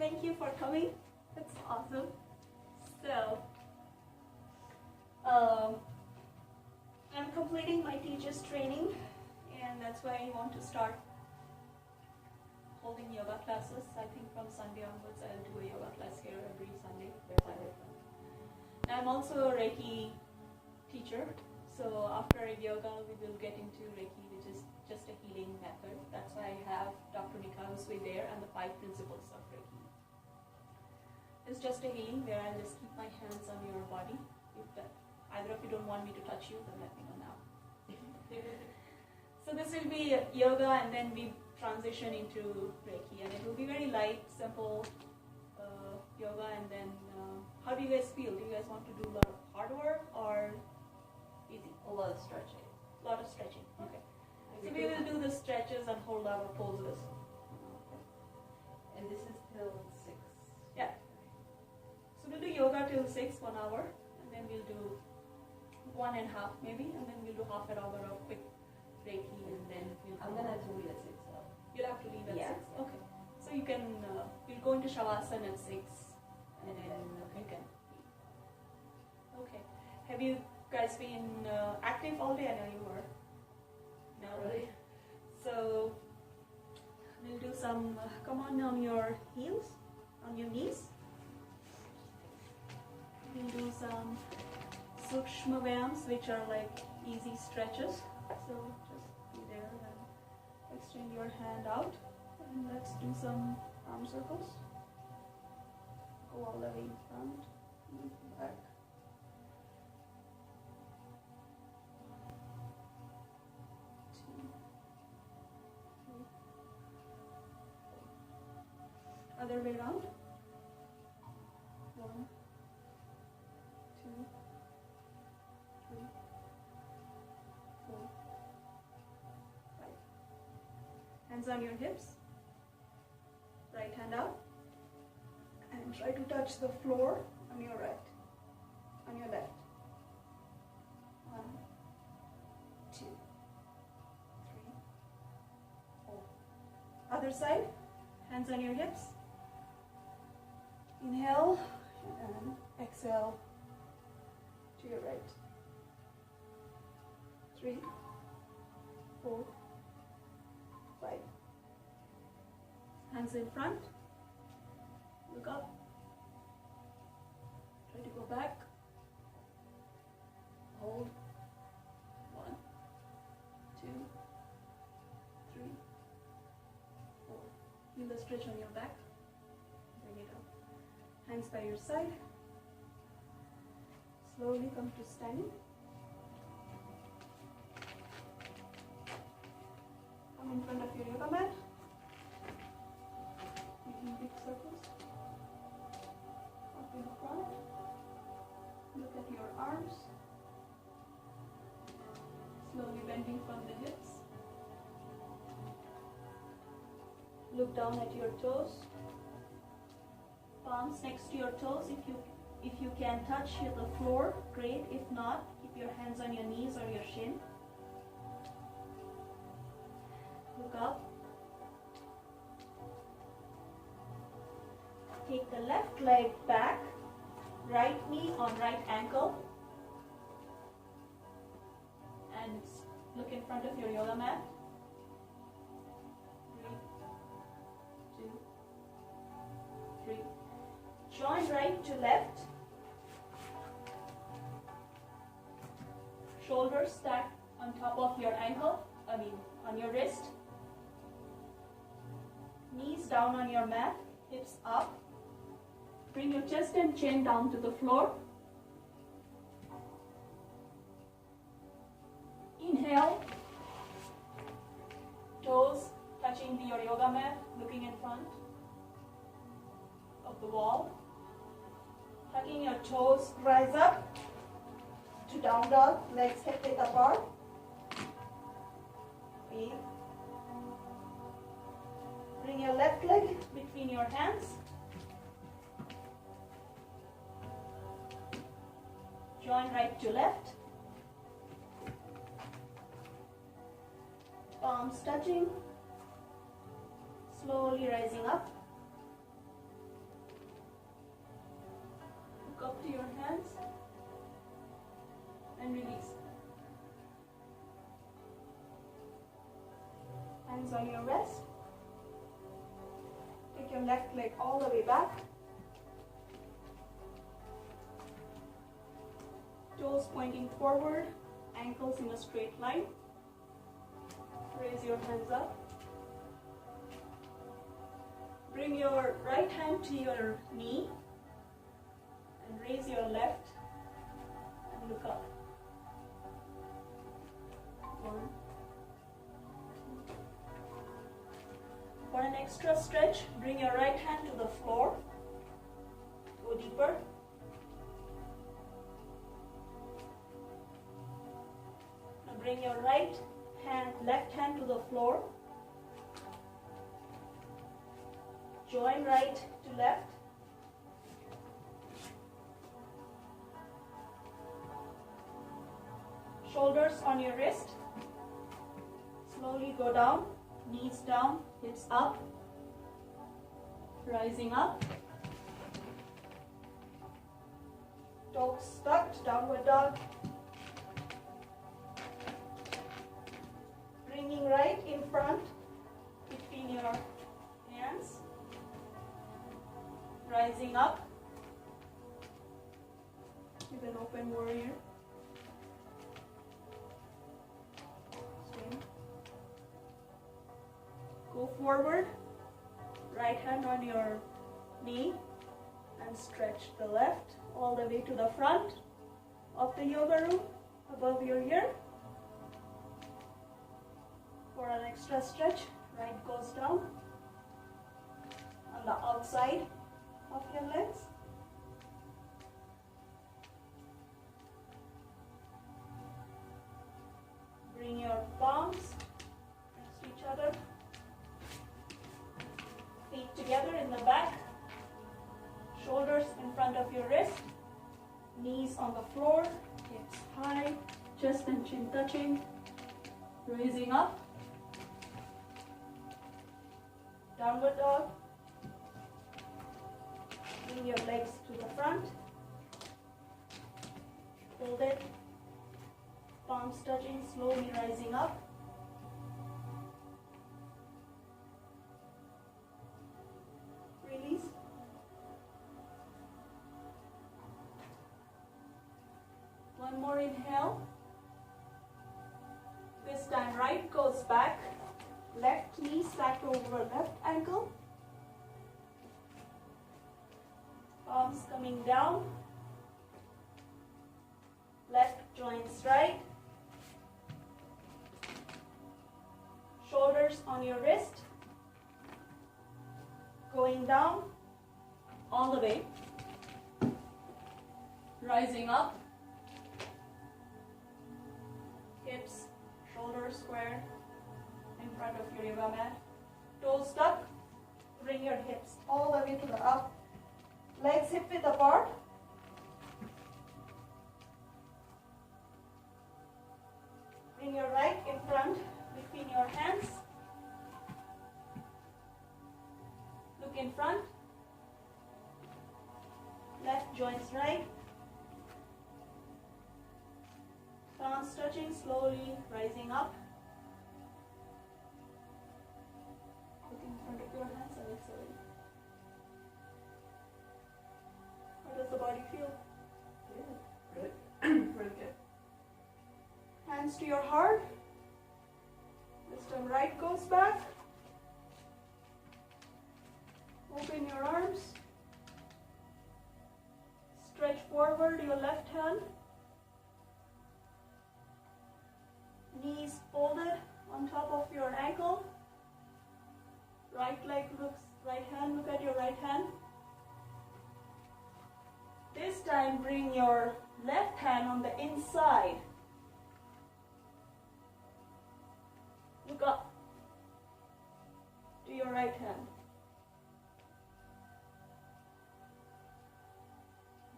Thank you for coming. That's awesome. So, I'm completing my teacher's training, and that's why I want to start holding yoga classes. I think from Sunday onwards, I'll do a yoga class here every Sunday. I'm also a Reiki teacher, so after yoga, we will get into Reiki, which is just a healing method. That's why I have Dr. Mika Usui there and the 5 principles of Reiki. It's just a healing where I'll just keep my hands on your body. If either of you don't want me to touch you, then let me know now. So this will be yoga, and then we transition into Reiki, and it will be very light, simple yoga. And then how do you guys feel? Do you guys want to do a lot of hard work or easy? A lot of stretching. A lot of stretching. Okay. So we will do the stretches and hold our poses. Okay. And this is till 6. Yeah. So we'll do yoga till 6, 1 hour, and then we'll do 1.5 maybe, and then we'll do half an hour of quick Reiki, and then I'm gonna have to leave at 6 though. You'll have to leave at 6? Yeah. Okay. So you can, we'll go into Shavasana at 6, and then you can leave. Okay. Have you guys been active all day? I know you were. No? Really? So we'll do some, come on your heels, on your knees. We'll do some Sukshma Vyams, which are like easy stretches. So just be there and extend your hand out, and let's do some arm circles. Go all the way in front, back. Other way around. 1, 2, 3, 4, 5. Hands on your hips. Right hand out. And try to touch the floor on your right, on your left. 1, 2, 3, 4. Other side. Hands on your hips. Inhale and exhale to your right. 3, 4, 5. Hands in front. Look up. Try to go back. Hold. 1, 2, 3, 4. Feel the stretch on your back. Bring it up. Hands by your side. Slowly come to standing. Come in front of your yoga mat. Making big circles. Up in front. Look at your arms. Slowly bending from the hips. Look down at your toes. Palms next to your toes. If you can touch the floor, great. If not, keep your hands on your knees or your shin. Look up. Take the left leg back. Right knee on right ankle. And look in front of your yoga mat. 3, 2, 3. Join right to left. Shoulders stacked on top of your ankle, on your wrist. Knees down on your mat, hips up. Bring your chest and chin down to the floor. Inhale. Toes touching your yoga mat, looking in front of the wall. Tucking your toes, rise up to down dog, legs hip width apart. Breathe. Bring your left leg between your hands. Join right to left. Palms touching. Slowly rising up. to your hands and release. Hands on your wrist. Take your left leg all the way back. Toes pointing forward, ankles in a straight line. Raise your hands up. Bring your right hand to your knee and raise your left and look up. 1, 2. For an extra stretch, bring your right hand to the floor. Go deeper. Now bring your left hand to the floor. Join right to left. Shoulders on your wrist. Slowly go down, knees down, hips up. Rising up. Toes tucked, downward dog. Bringing right in front between your hands. Rising up with an open warrior. Swing. Go forward, right hand on your knee and stretch the left all the way to the front of the yoga room above your ear. For an extra stretch, right goes down on the outside of your legs. Bring your palms next to each other. Feet together in the back. Shoulders in front of your wrist. Knees on the floor. Hips high. Chest and chin touching. Raising up. Downward dog. Bring your legs to the front. Hold it. Palms touching, slowly rising up. Release. One more inhale. This time right goes back. Left knee stacked over left ankle. Palms coming down. Left joints right. Shoulders on your wrist. Going down all the way. Rising up. Hips, shoulders square in front of your yoga mat. Toes tuck. Bring your hips all the way to the up. Legs hip width apart. Bring your right in front between your hands. Look in front. Left joints right. Palms touching, slowly rising up. Look in front of your hands and exhale. How does the body feel? Good. Really good. Hands to your heart. Wisdom right goes back. Open your arms. Stretch forward your left hand. Knees folded on top of your ankle. Right leg looks, right hand, look at your right hand. This time bring your left hand on the inside. Look up to your right hand.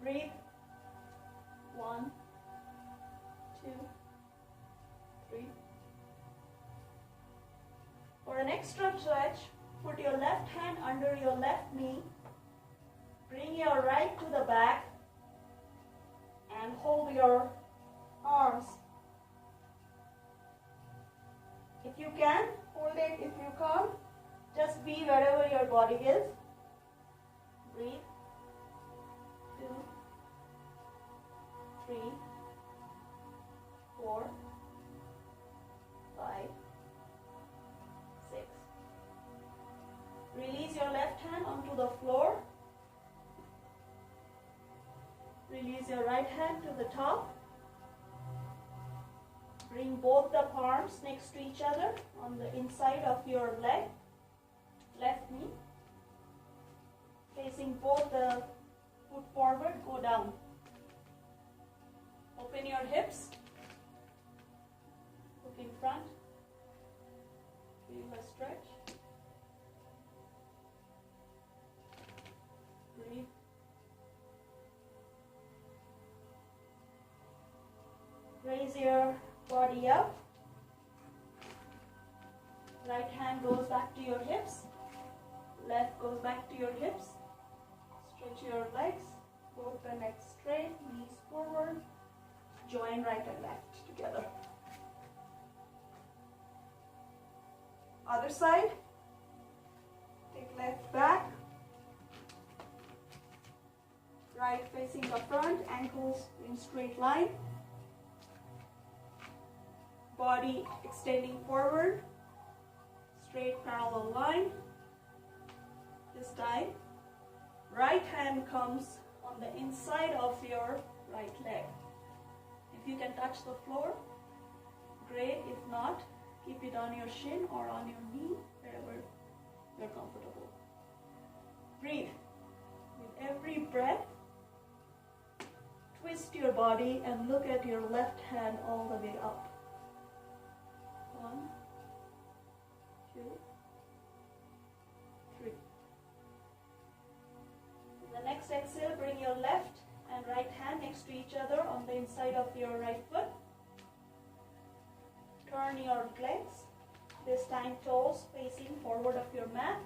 Breathe. 1, 2, 3. For an extra stretch, put your left hand under your left knee. Bring your right to the back. and hold your arms. If you can, hold it. If you can't, just be wherever your body is. Breathe. 2, 3, 4, 5, 6. Release your left hand onto the floor. Release your right hand to the top. Bring both the palms next to each other on the inside of your leg, left knee. Facing both the foot forward, go down. Open your hips. Look in front. Feel a stretch. Breathe. Raise your body up. Right hand goes back to your hips. Left goes back to your hips. Stretch your legs. Both the necks straight, knees forward. Join right and left together. Other side. Take left back. Right facing the front, ankles in straight line. Body extending forward, straight parallel line. This time, right hand comes on the inside of your right leg. If you can touch the floor, great. If not, keep it on your shin or on your knee, wherever you're comfortable. Breathe. With every breath, twist your body and look at your left hand all the way up. 1, 2, 3. In the next exhale, bring your left and right hand next to each other on the inside of your right foot. Turn your legs, this time toes facing forward of your mat.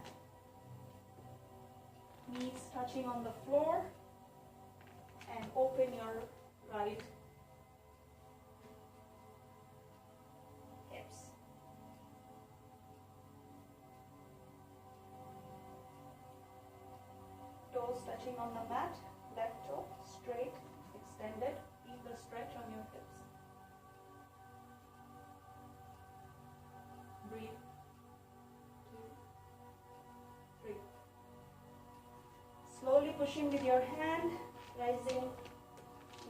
Knees touching on the floor, and open your right hips. Toes touching on the mat, left toe straight, extended. Feel the stretch on your hips. Breathe. 2, 3. Slowly pushing with your hand, rising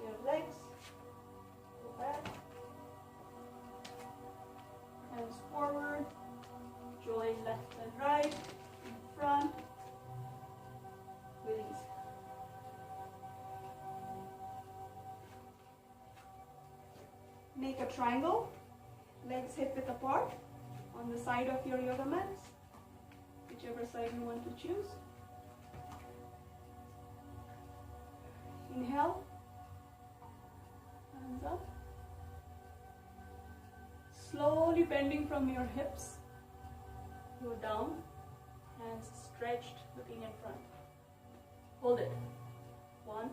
your legs. Go back. Hands forward. Join left and right. In front. Release. Make a triangle. Legs hip width apart on the side of your yoga mats, whichever side you want to choose. Inhale, hands up. Slowly bending from your hips, go down, hands stretched, looking in front. Hold it. 1,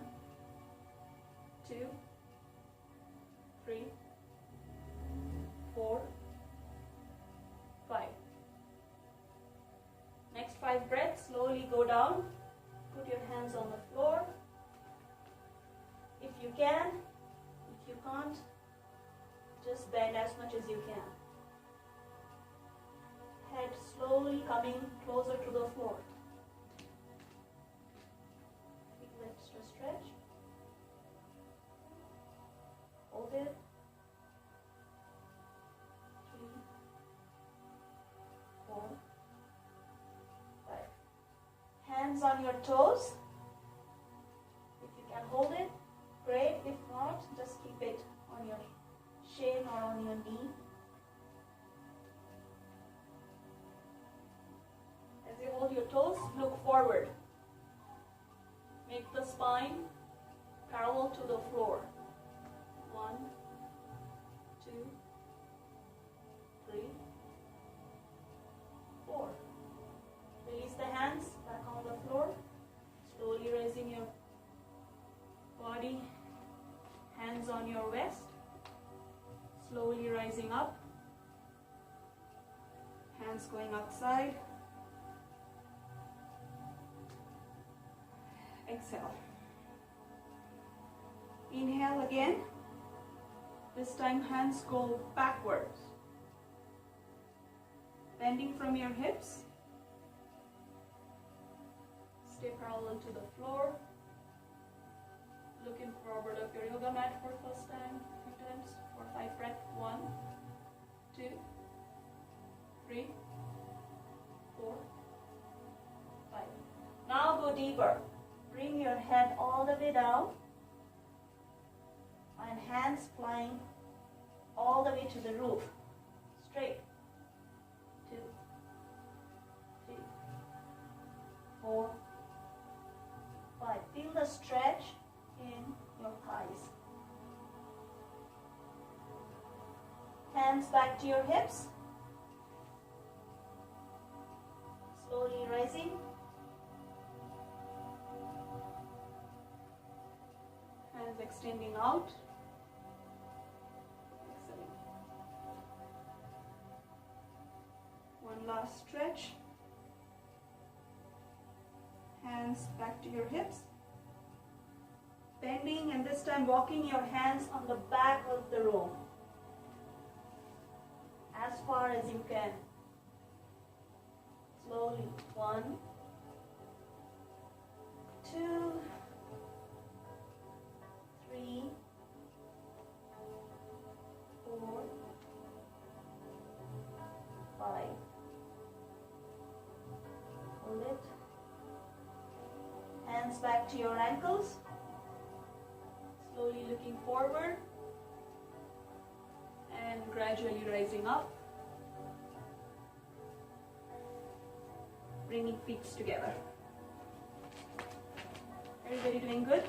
2, 3, 4, 5. Next 5 breaths, slowly go down. Put your hands on the floor. If you can, if you can't, just bend as much as you can. Head slowly coming closer to the floor. Feel extra stretch. Hold it. 3, 4, 5. Hands on your toes. If you can hold it, great. If not, just keep it on your shin or on your knee. As you hold your toes, look forward. Make the spine parallel to the floor. 1, 2, 3, 4. Release the hands back on the floor. Slowly raising your body Hands going outside. Exhale. Inhale again. This time hands go backwards. Bending from your hips. Stay parallel to the floor. Looking forward of your yoga mat for first time. A few times for 5 breaths. 1, 2, 3, 4, 5. Now go deeper. Bring your head all the way down and hands flying all the way to the roof. Straight. 2, 3, 4, 5. Feel the stretch in your thighs. Hands back to your hips. Slowly rising. Hands extending out. Excellent. One last stretch. Hands back to your hips. Bending, and this time walking your hands on the back of the room as far as you can. Slowly. 1, 2, 3, 4, 5. Hold it. Hands back to your ankles. Slowly looking forward and gradually rising up. Bringing feet together. Everybody doing good?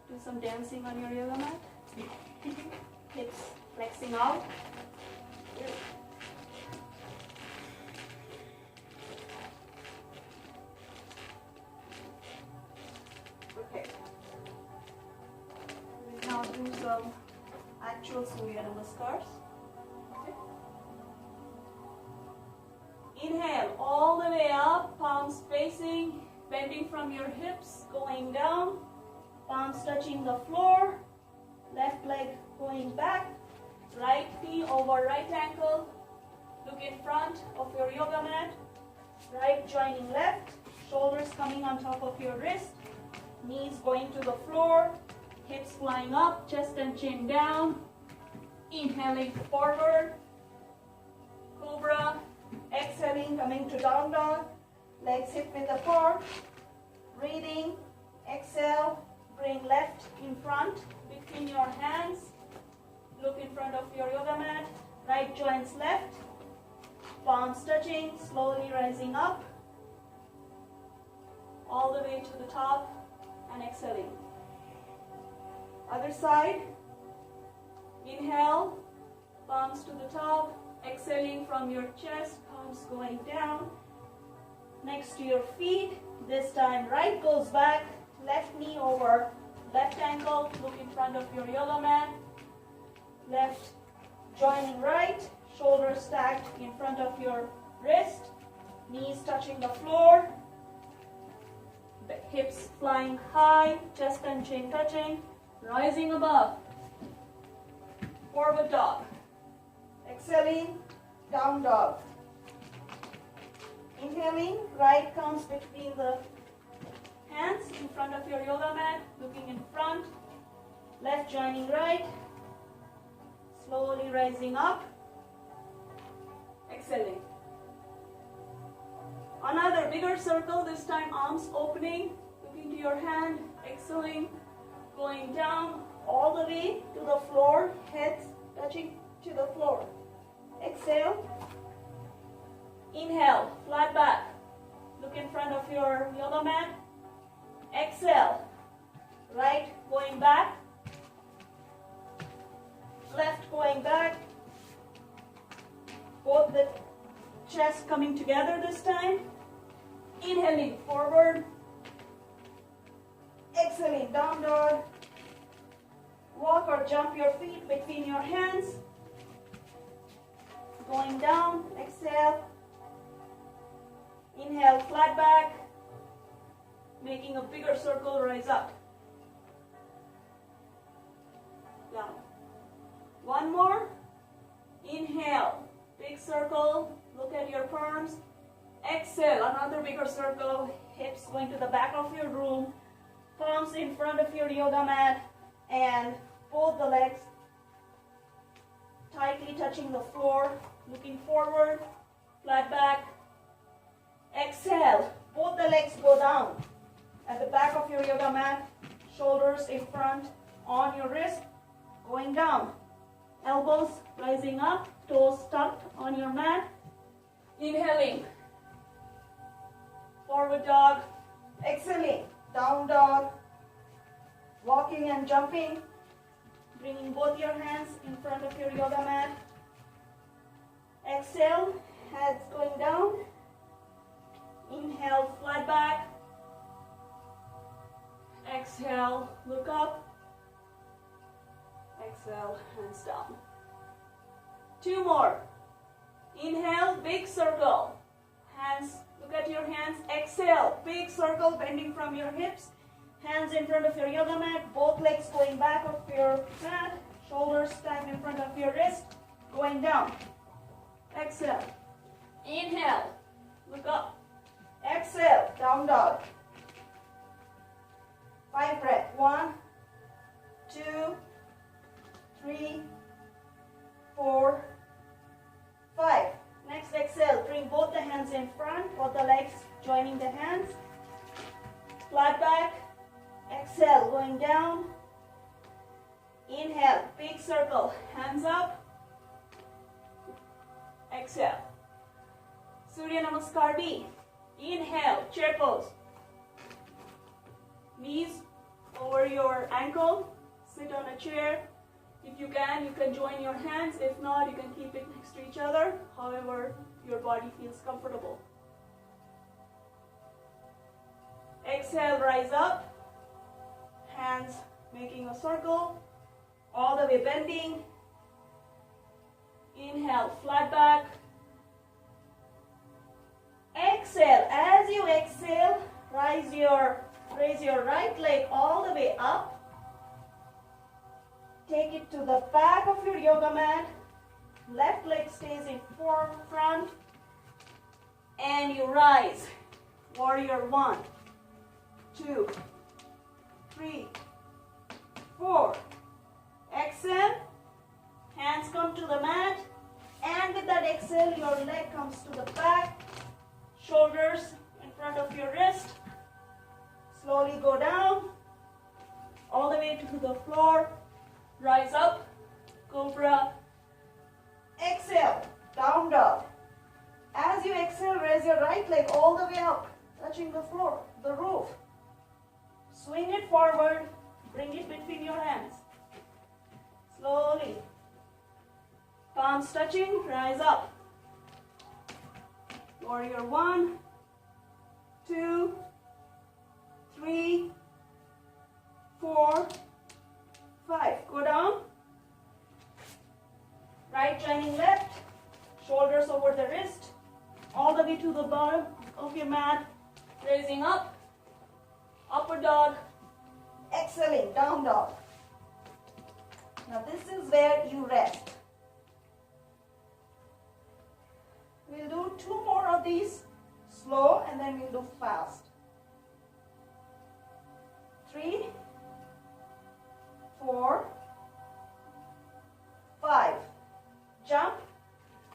Do some dancing on your yoga mat. Hips flexing out. Good. Okay. We'll now do some actual Surya Namaskars. Okay. Inhale all the way up, palms facing, bending from your hips, going down, palms touching the floor, left leg going back, right knee over right ankle, look in front of your yoga mat, right joining left, shoulders coming on top of your wrist, knees going to the floor, hips flying up, chest and chin down, inhaling forward, cobra, exhaling, coming to down dog, legs hip width apart, breathing, exhale, bring left in front, between your hands, look in front of your yoga mat, right joints left, palms touching, slowly rising up, all the way to the top, and exhaling. Other side, inhale, palms to the top, exhaling from your chest, palms going down, next to your feet, this time right goes back, left knee over left ankle, look in front of your yoga mat, left joining right, shoulders stacked in front of your wrist, knees touching the floor, hips flying high, chest and chin touching, rising above, forward dog, exhaling, down dog. Inhaling, right comes between the hands in front of your yoga mat, looking in front, left joining right, slowly rising up, exhaling. Another bigger circle, this time arms opening, looking to your hand, exhaling, going down all the way to the floor, heads touching to the floor. Exhale. Inhale, flat back. Look in front of your yoga mat. Exhale. Right going back. Left going back. Both the chest coming together this time. Inhaling forward. Exhaling down dog. Walk or jump your feet between your hands. going down. Exhale. Inhale, flat back. Making a bigger circle, rise up. Down. One more. Inhale, big circle. Look at your palms. Exhale, another bigger circle. Hips going to the back of your room. Palms in front of your yoga mat. And both the legs tightly touching the floor. Looking forward. Flat back. Exhale, both the legs go down. At the back of your yoga mat. Shoulders in front on your wrist. Going down. Elbows rising up. Toes tucked on your mat. Inhaling. Forward dog. Exhaling. Down dog. Walking and jumping. Bringing both your hands in front of your yoga mat. Exhale. Heads going down. Inhale, flat back. Exhale, look up. Exhale, hands down. Two more. Inhale, big circle. Hands, look at your hands. Exhale, big circle, bending from your hips. Hands in front of your yoga mat. Both legs going back of your mat. Shoulders stacked in front of your wrist. Going down. Exhale. Inhale, look up. Exhale, down dog. 5 breaths. 1, 2, 3, 4, 5. Next exhale, bring both the hands in front, both the legs joining the hands. Flat back. Exhale, going down. Inhale, big circle, hands up. Exhale. Surya Namaskar B. Inhale, chair pose. Knees over your ankle. Sit on a chair. If you can join your hands. If not, you can keep it next to each other. However, your body feels comfortable. Exhale, rise up. Hands making a circle. All the way bending. Inhale, flat back. Exhale. As you exhale, raise your right leg all the way up. Take it to the back of your yoga mat. Left leg stays in front. And you rise. Warrior 1, 2, 3, 4. Exhale. Hands come to the mat. And with that exhale, your leg comes to the back. Shoulders in front of your wrist. Slowly go down. All the way to the floor. Rise up. Cobra. Exhale. Down dog. As you exhale, raise your right leg all the way up. Touching the floor, the roof. Swing it forward. Bring it between your hands. Slowly. Palms touching. Rise up. Warrior 1, 2, 3, 4, 5. Go down. Right joining left. Shoulders over the wrist. All the way to the bottom of your mat. Raising up. Upward dog. Exhaling. Down dog. Now this is where you rest. We'll do 2 more of these slow and then we'll do fast. 3, 4, 5. Jump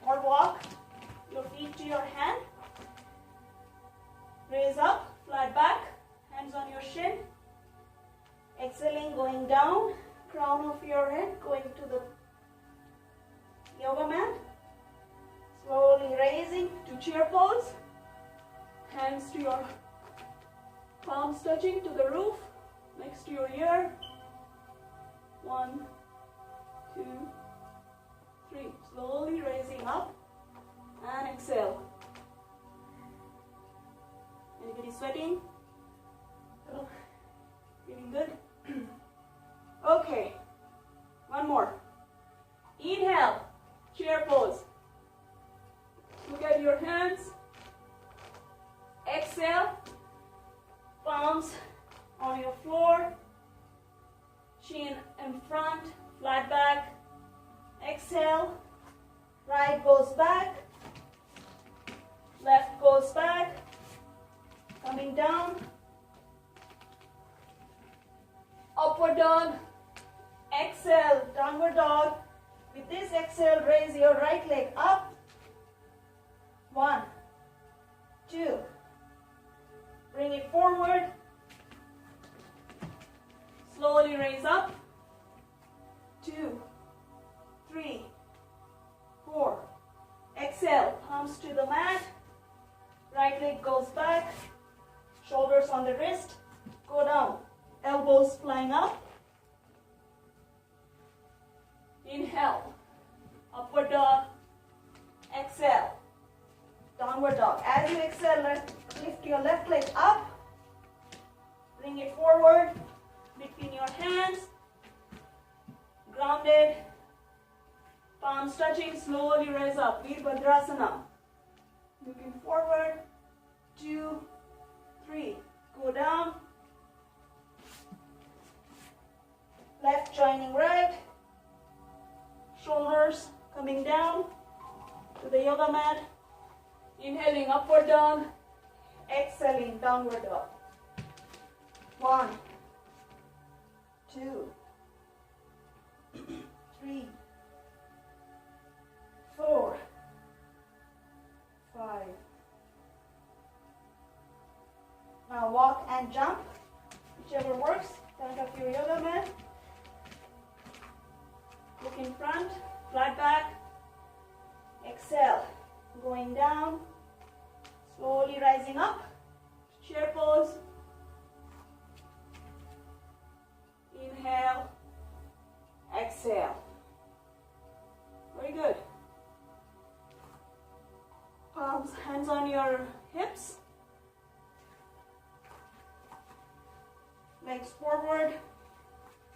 or walk your feet to your hand. Raise up, flat back, hands on your shin. Exhaling, going down, crown of your head going to the yoga mat. Slowly raising to chair pose. Hands to your palms touching to the roof, next to your ear. 1, 2, 3. Slowly raising up and exhale. Anybody sweating? Oh, feeling good? Okay. One more. Inhale, chair pose. Exhale. Palms on your floor. Chin in front, flat back. Exhale. Right goes back. Left goes back. Coming down. Upward dog. Exhale, downward dog. With this exhale, raise your right leg up. 1, 2. Bring it forward. Slowly raise up. 2, 3, 4. Exhale, palms to the mat. Right leg goes back. Shoulders on the wrist. Go down. Elbows flying up. Inhale. Upward dog. Exhale. Downward dog. As you exhale, lift your left leg up. Bring it forward. Between your hands. Grounded. Palms touching. Slowly rise up. Virabhadrasana. Looking forward. 2, 3. Go down. Left joining right. Shoulders coming down to the yoga mat. Inhaling upward dog. Exhaling downward dog. 1, 2, 3, 4, 5. Now walk and jump, whichever works. Front of your yoga mat. Look in front, flat back. Exhale, going down, slowly rising up. Chair pose. Inhale, exhale. Very good. Palms, hands on your hips. Legs forward,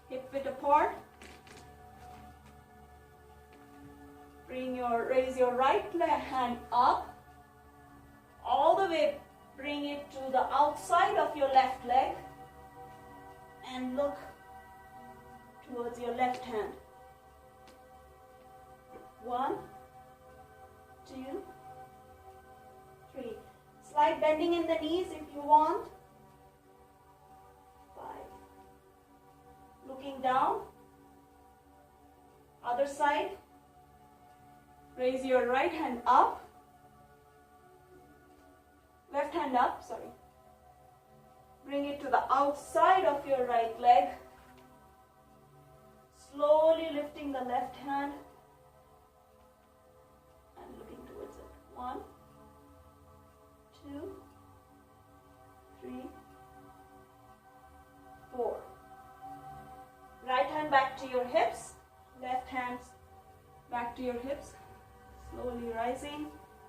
hip width apart. Raise your right hand up. All the way, bring it to the outside of your left leg. And look towards your left hand. 1, 2, 3. Slight bending in the knees if you want. 5. Looking down. Other side. Raise your right hand up. Left hand up, sorry. Bring it to the outside of your right leg. Slowly lifting the left hand and looking towards it. 1, 2, 3, 4. Right hand back to your hips. Left hand back to your hips. Slowly rising,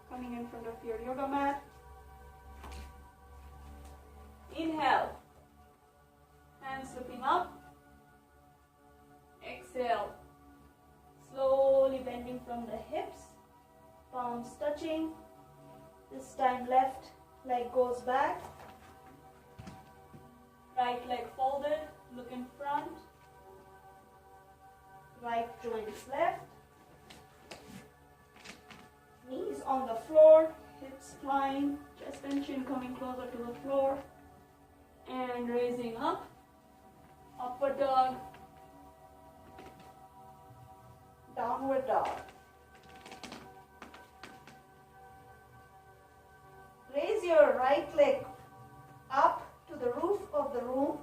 coming in front of your yoga mat. Inhale. Hands looking up. Exhale. Slowly bending from the hips. Palms touching. This time left leg goes back. Right leg folded. Look in front. Right joints left. Knees on the floor, hips flying, chest and chin coming closer to the floor. And raising up. Upward dog. Downward dog. Raise your right leg up to the roof of the room.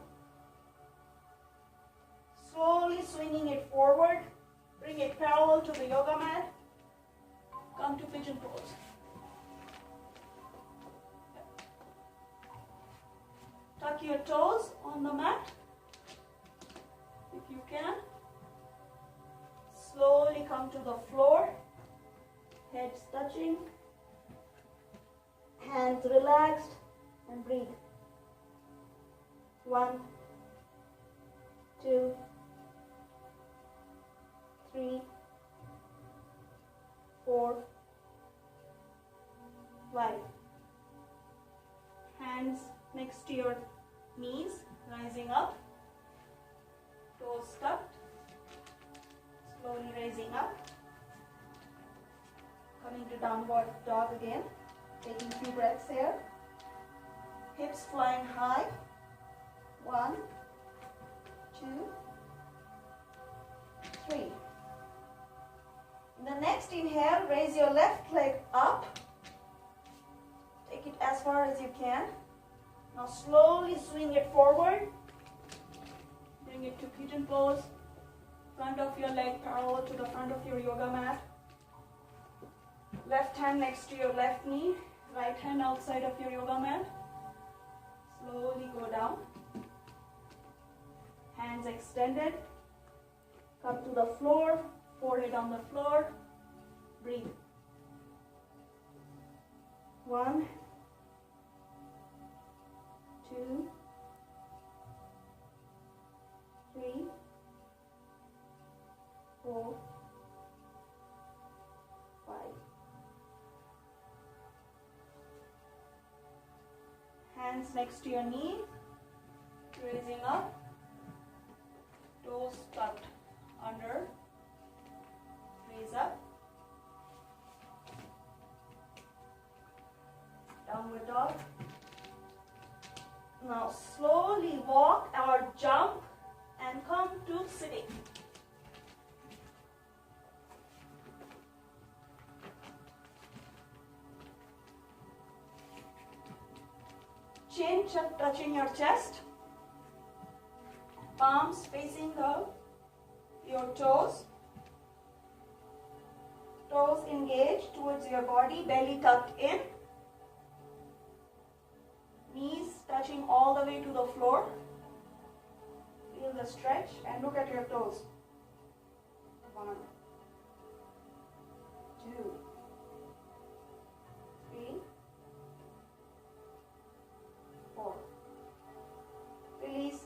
Slowly swinging it forward. Bring it parallel to the yoga mat. Come to pigeon pose. Tuck your toes on the mat if you can. Slowly come to the floor. Heads touching. Hands relaxed and breathe. 1, 2, 3, 4, 5. Hands next to your knees, rising up. Toes tucked. Slowly raising up. Coming to downward dog again. Taking 2 breaths here. Hips flying high. 1, 2, 3. In the next inhale, raise your left leg up. Take it as far as you can. Now slowly swing it forward. Bring it to pigeon pose. Front of your leg parallel to the front of your yoga mat. Left hand next to your left knee. Right hand outside of your yoga mat. Slowly go down. Hands extended. Come to the floor. Forehead on the floor. Breathe. 1, 2, 3, 4, 5. Hands next to your knee, raising up, toes tucked under, raise up, downward dog. Now slowly walk or jump and come to sitting. Chin touching your chest. Palms facing your toes. Toes engaged towards your body, belly tucked in. Knees touching all the way to the floor. Feel the stretch and look at your toes. 1, 2, 3, 4. Release.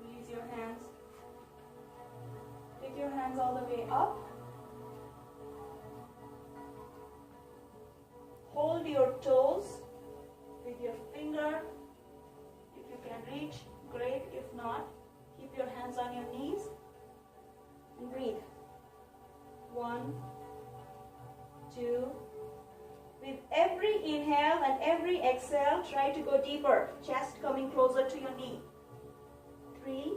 Release your hands. Take your hands all the way up. Hold your toes with your finger. If you can reach, great. If not, keep your hands on your knees and breathe. 1, 2. With every inhale and every exhale, try to go deeper. Chest coming closer to your knee. 3,